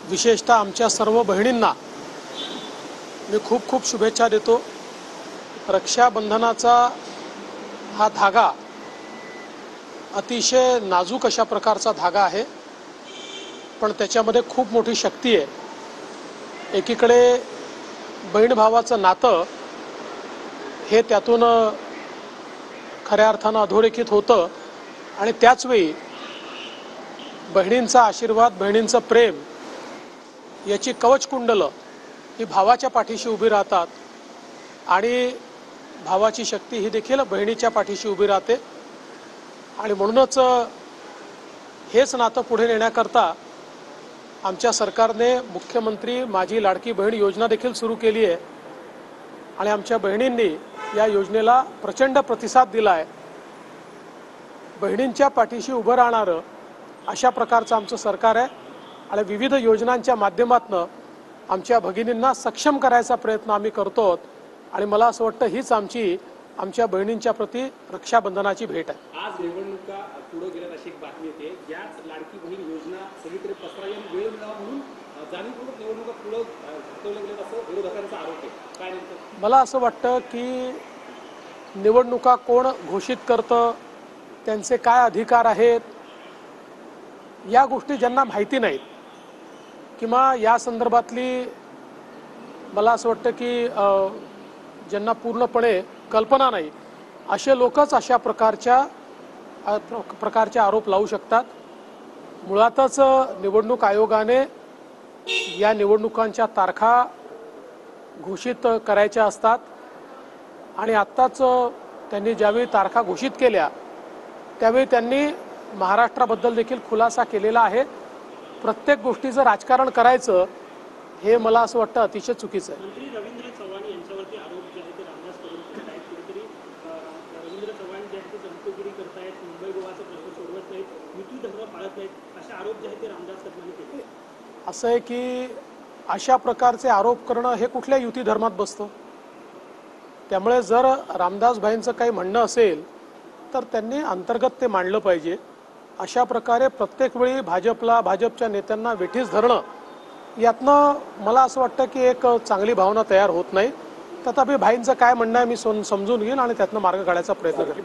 विशेषतः आमच्या सर्व बहिणींना मी खूप खूप शुभेच्छा देतो। रक्षाबंधनाचा हा धागा अतिशय नाजूक अशा प्रकारचा धागा आहे, पण त्याच्यामध्ये खूप मोठी शक्ती आहे। एकीकडे बहीण भावाचं नातं हे त्यातून खऱ्या अर्थानं अधोरेखित होतं आणि त्याच वेळी बहिणींचा आशीर्वाद, बहिणींचं प्रेम याची कवचकुंडलं ही भावाच्या पाठीशी उभी राहतात आणि भावाची शक्ती ही देखील बहिणीच्या पाठीशी उभी राहते। आणि म्हणूनच हेच नातं पुढे नेण्याकरता आमच्या सरकारने मुख्यमंत्री माझी लाडकी बहीण योजना देखील सुरू केली आहे आणि आमच्या बहिणींनी या योजनेला प्रचंड प्रतिसाद दिला आहे। बहिणींच्या पाठीशी उभं राहणारं अशा प्रकारचं आमचं सरकार आहे आणि विविध योजनांच्या माध्यमातून आमच्या भगिनींना सक्षम करायचा प्रयत्न आम्ही करतो आणि मला असं वाटतं हीच आमच्या बहिणींच्या प्रती रक्षाबंधनाची भेट आहे। आज निवडणुका पुढे गेल्यात अशी एक बातमी येते, याच लाडकी बहीण योजना सगळीकडे पसरायला वेळ मिळावा म्हणून जाणीवपूर्वक निवडणुका पुढे ढकलल्या गेल्यात असं विरोधकांचा आरोप आहे। काय नेमकं? मला असं वाटतं की निवडणुका कोण घोषित करतं, त्यांचे काय अधिकार आहेत, या गोष्टी ज्यांना माहिती नाहीत किंवा या संदर्भातली मला असं वाटतं की ज्यांना पूर्णपणे कल्पना नाही असे लोकच अशा प्रकारचे आरोप लावू शकतात। मुळातच निवडणूक आयोगाने या निवडणुकांच्या तारखा घोषित करायच्या असतात आणि आत्ताच त्यांनी ज्यावेळी तारखा घोषित केल्या त्यावेळी त्यांनी महाराष्ट्राबद्दल देखील खुलासा केलेला आहे। प्रत्येक गोष्टीचं राजकारण करायचं हे मला असं वाटतं अतिशय चुकीचं आहे। मंत्री रवींद्र चव्हाण यांच्यावरती आरोप जे आहेत ते रामदास कदम करत आहेत, कुठेतरी रवींद्र चव्हाण जे आहेत ते चमकोगिरी करतायत, मुंबई गोवाचा प्रश्न सोडवत नाहीत, युती धर्म पाळत नाहीत, असे आरोप जे आहेत ते रामदास कदमांनी केले। असं आहे की अशा प्रकारचे आरोप करणं हे कुठल्या युती धर्मात बसतं। त्यामुळे जर रामदास भाईंचं काही म्हणणं असेल तर त्यांनी अंतर्गत ते मांडलं पाहिजे। अशा प्रकारे प्रत्येक वेळी भाजपच्या नेत्यांना वेठीस धरणं यातनं मला असं वाटतं की एक चांगली भावना तयार होत नाही। तथापि भाईंचं काय म्हणणं आहे मी समजून घेईन आणि त्यातनं मार्ग काढायचा प्रयत्न करेन।